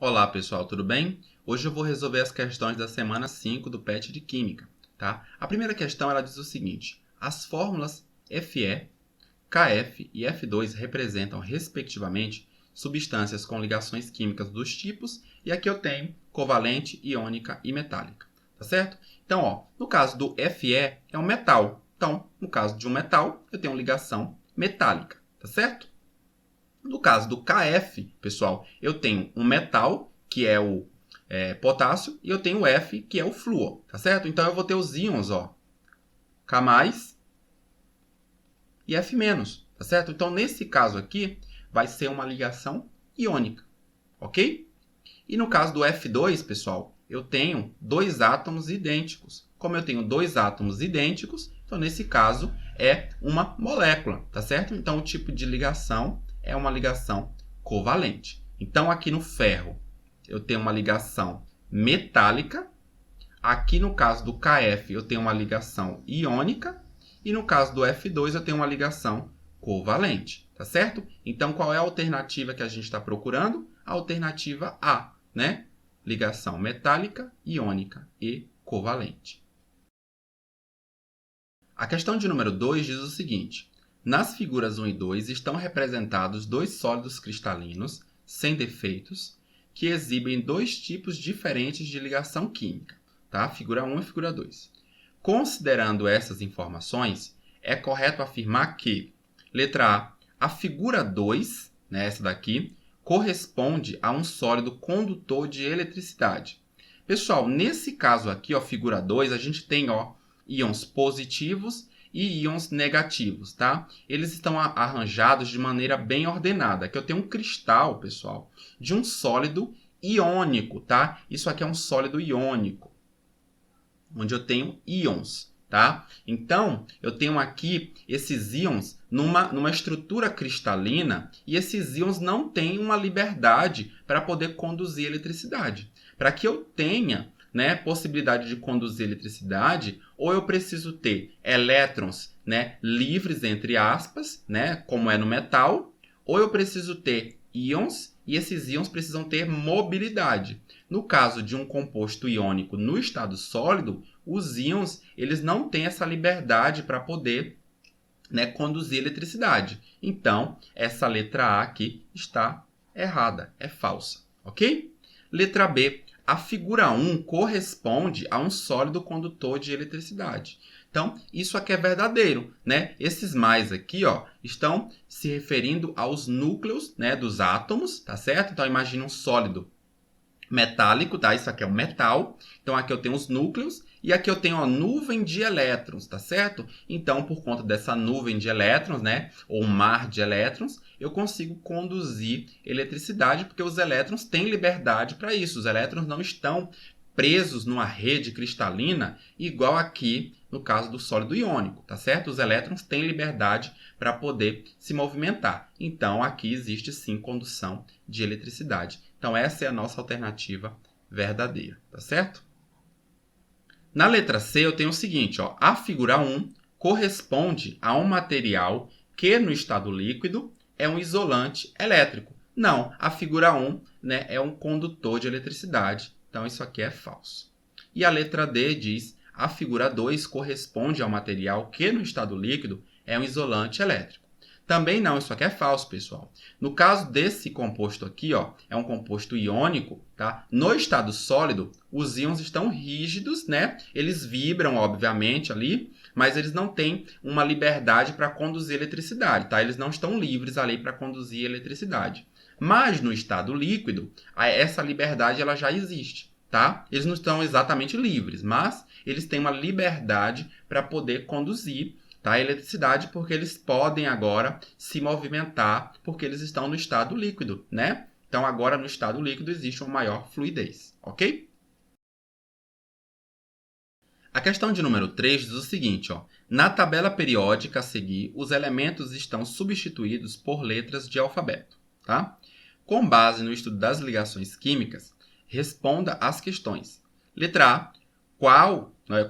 Olá pessoal, tudo bem? Hoje eu vou resolver as questões da semana 5 do PET de Química. Tá? A primeira questão ela diz o seguinte: as fórmulas Fe, Kf e F2 representam, respectivamente, substâncias com ligações químicas dos tipos, e aqui eu tenho covalente, iônica e metálica. Tá certo? Então, no caso do Fe é um metal. Então, no caso de um metal, eu tenho ligação metálica. Tá certo? No caso do Kf, pessoal, eu tenho um metal, que é o potássio, e eu tenho o F, que é o flúor, tá certo? Então, eu vou ter os íons, ó, K+, e F-, tá certo? Então, nesse caso aqui, vai ser uma ligação iônica, ok? E no caso do F2, pessoal, eu tenho dois átomos idênticos. Como eu tenho dois átomos idênticos, então, nesse caso, é uma molécula, tá certo? Então, o tipo de ligação é uma ligação covalente. Então, aqui no ferro, eu tenho uma ligação metálica. Aqui no caso do Kf, eu tenho uma ligação iônica. E no caso do F2, eu tenho uma ligação covalente, tá certo? Então, qual é a alternativa que a gente está procurando? A alternativa A, né? Ligação metálica, iônica e covalente. A questão de número 2 diz o seguinte: nas figuras 1 e 2 estão representados dois sólidos cristalinos, sem defeitos, que exibem dois tipos diferentes de ligação química, tá? Figura 1 e figura 2. Considerando essas informações, é correto afirmar que, letra A, a figura 2, né, essa daqui, corresponde a um sólido condutor de eletricidade. Pessoal, nesse caso aqui, ó, figura 2, a gente tem, ó, íons positivos e íons negativos, tá? Eles estão arranjados de maneira bem ordenada. Aqui eu tenho um cristal, pessoal, de um sólido iônico, tá? Isso aqui é um sólido iônico, onde eu tenho íons, tá? Então, eu tenho aqui esses íons numa estrutura cristalina, e esses íons não têm uma liberdade para poder conduzir eletricidade. Para que eu tenha, né, possibilidade de conduzir eletricidade, ou eu preciso ter elétrons, né, livres, entre aspas, né, como é no metal, ou eu preciso ter íons, e esses íons precisam ter mobilidade. No caso de um composto iônico no estado sólido, os íons eles não têm essa liberdade para poder, né, conduzir eletricidade. Então, essa letra A aqui está errada, é falsa, ok? Letra B, a figura 1 corresponde a um sólido condutor de eletricidade. Então, isso aqui é verdadeiro, né? Esses mais aqui, ó, estão se referindo aos núcleos, né, dos átomos, tá certo? Então, imagine um sólido metálico, tá? Isso aqui é um metal. Então, aqui eu tenho os núcleos e aqui eu tenho a nuvem de elétrons, tá certo? Então, por conta dessa nuvem de elétrons, né, ou mar de elétrons, eu consigo conduzir eletricidade, porque os elétrons têm liberdade para isso. Os elétrons não estão presos numa rede cristalina, igual aqui no caso do sólido iônico, tá certo? Os elétrons têm liberdade para poder se movimentar. Então, aqui existe sim condução de eletricidade. Então, essa é a nossa alternativa verdadeira, tá certo? Na letra C, eu tenho o seguinte, ó, a figura 1 corresponde a um material que, no estado líquido, é um isolante elétrico. Não, a figura 1, né, é um condutor de eletricidade. Então, isso aqui é falso. E a letra D diz: a figura 2 corresponde ao material que, no estado líquido, é um isolante elétrico. Também não, isso aqui é falso, pessoal. No caso desse composto aqui, ó, é um composto iônico, tá? No estado sólido, os íons estão rígidos, né? Eles vibram, obviamente, ali, mas eles não têm uma liberdade para conduzir eletricidade, tá? Eles não estão livres ali para conduzir eletricidade. Mas no estado líquido, essa liberdade ela já existe, tá? Eles não estão exatamente livres, mas eles têm uma liberdade para poder conduzir, tá, a eletricidade, porque eles podem agora se movimentar, porque eles estão no estado líquido, né? Então, agora no estado líquido existe uma maior fluidez, ok? A questão de número 3 diz o seguinte, ó, na tabela periódica a seguir, os elementos estão substituídos por letras de alfabeto, tá? Com base no estudo das ligações químicas, responda às questões. Letra A,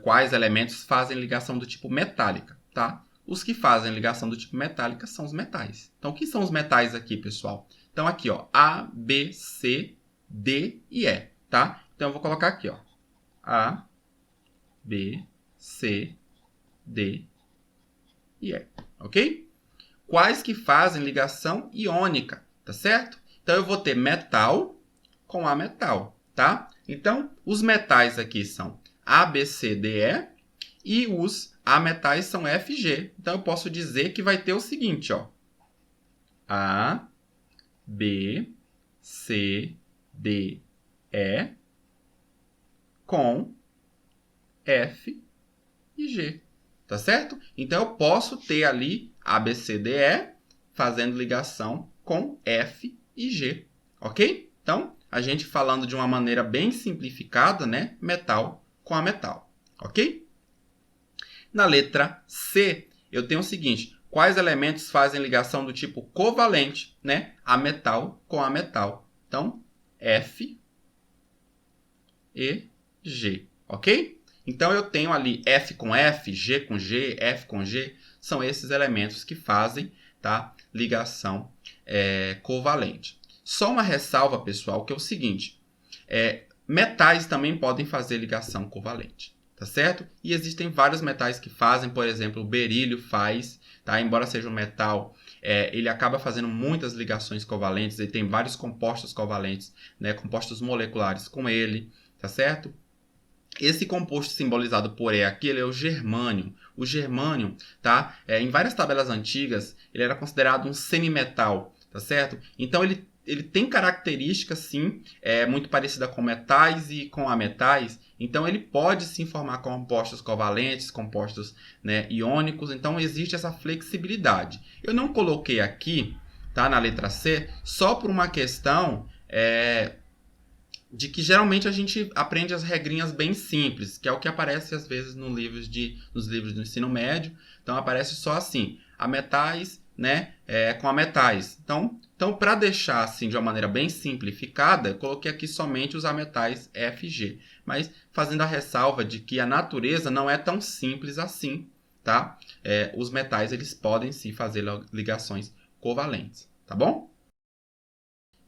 quais elementos fazem ligação do tipo metálica, tá? Os que fazem ligação do tipo metálica são os metais. Então, o que são os metais aqui, pessoal? Então, aqui, ó, A, B, C, D e E, tá? Então, eu vou colocar aqui, ó, A, B, C, D e E, ok? Quais que fazem ligação iônica, tá certo? Então, eu vou ter metal com ametal, tá? Então, os metais aqui são A, B, C, D, E e os ametais são F, G. Então, eu posso dizer que vai ter o seguinte, ó. A, B, C, D, E com F e G, tá certo? Então, eu posso ter ali A, B, C, D, E fazendo ligação com F e G, ok? Então, a gente falando de uma maneira bem simplificada, né? Metal com ametal, ok? Na letra C, eu tenho o seguinte: quais elementos fazem ligação do tipo covalente, né? Ametal com ametal. Então, F e G, ok? Então, eu tenho ali F com F, G com G, F com G, são esses elementos que fazem, tá, ligação covalente. Só uma ressalva, pessoal, que é o seguinte, metais também podem fazer ligação covalente, tá certo? E existem vários metais que fazem, por exemplo, o berílio faz, tá? Embora seja um metal, ele acaba fazendo muitas ligações covalentes, ele tem vários compostos covalentes, né, compostos moleculares com ele, tá certo? Esse composto simbolizado por E aqui, ele é o germânio. O germânio, tá? Em várias tabelas antigas, ele era considerado um semimetal, tá certo? Então, ele tem características, sim, muito parecida com metais e com ametais. Então, ele pode, sim, formar compostos covalentes, compostos, né, iônicos. Então, existe essa flexibilidade. Eu não coloquei aqui, tá, na letra C, só por uma questão de que geralmente a gente aprende as regrinhas bem simples, que é o que aparece às vezes nos livros do ensino médio. Então, aparece só assim, ametais, né, com ametais. Então para deixar assim de uma maneira bem simplificada, eu coloquei aqui somente os ametais F e G, mas fazendo a ressalva de que a natureza não é tão simples assim, tá? Os metais, eles podem sim fazer ligações covalentes, tá bom?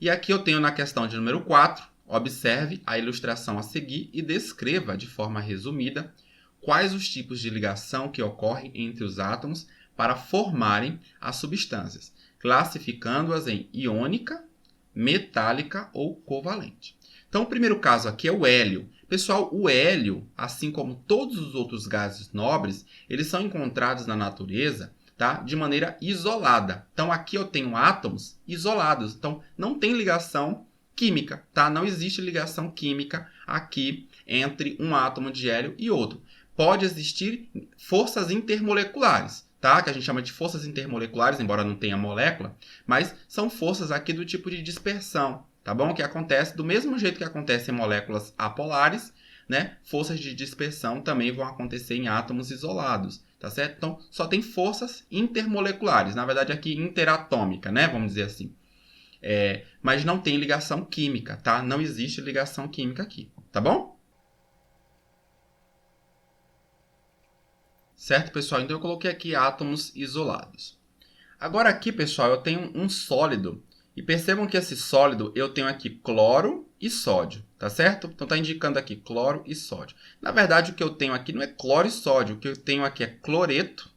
E aqui eu tenho na questão de número 4, observe a ilustração a seguir e descreva de forma resumida quais os tipos de ligação que ocorrem entre os átomos para formarem as substâncias, classificando-as em iônica, metálica ou covalente. Então, o primeiro caso aqui é o hélio. Pessoal, o hélio, assim como todos os outros gases nobres, eles são encontrados na natureza, tá, de maneira isolada. Então, aqui eu tenho átomos isolados. Então, não tem ligação química, tá? Não existe ligação química aqui entre um átomo de hélio e outro. Pode existir forças intermoleculares, tá? Que a gente chama de forças intermoleculares, embora não tenha molécula, mas são forças aqui do tipo de dispersão, tá bom? Que acontece do mesmo jeito que acontece em moléculas apolares, né? Forças de dispersão também vão acontecer em átomos isolados, tá certo? Então, só tem forças intermoleculares, na verdade aqui interatômica, né? Vamos dizer assim. Mas não tem ligação química, tá? Não existe ligação química aqui, tá bom? Certo, pessoal? Então, eu coloquei aqui átomos isolados. Agora aqui, pessoal, eu tenho um sólido. E percebam que esse sólido, eu tenho aqui cloro e sódio, tá certo? Então, está indicando aqui cloro e sódio. Na verdade, o que eu tenho aqui não é cloro e sódio. O que eu tenho aqui é cloreto,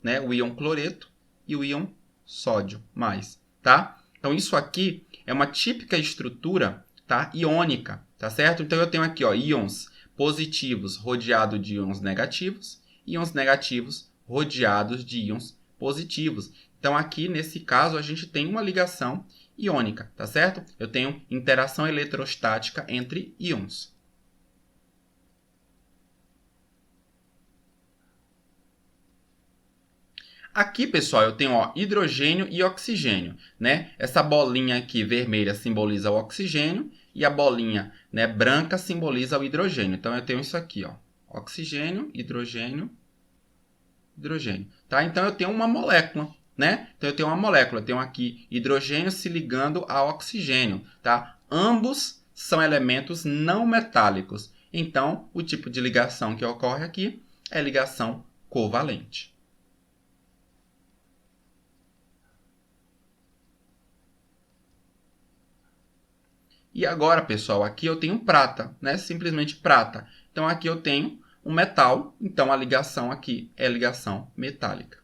né? O íon cloreto e o íon sódio mais, tá? Então, isso aqui é uma típica estrutura, tá, iônica, tá certo? Então, eu tenho aqui, ó, íons positivos rodeados de íons negativos rodeados de íons positivos. Então, aqui, nesse caso, a gente tem uma ligação iônica, tá certo? Eu tenho interação eletrostática entre íons. Aqui, pessoal, eu tenho, ó, hidrogênio e oxigênio, né? Essa bolinha aqui vermelha simboliza o oxigênio e a bolinha, né, branca simboliza o hidrogênio. Então, eu tenho isso aqui, ó, oxigênio, hidrogênio, hidrogênio. Tá? Então, eu tenho uma molécula, né? Então, eu tenho uma molécula. Eu tenho aqui hidrogênio se ligando a oxigênio, tá? Ambos são elementos não metálicos. Então, o tipo de ligação que ocorre aqui é ligação covalente. E agora, pessoal, aqui eu tenho prata, né? Simplesmente prata. Então, aqui eu tenho um metal, então a ligação aqui é ligação metálica.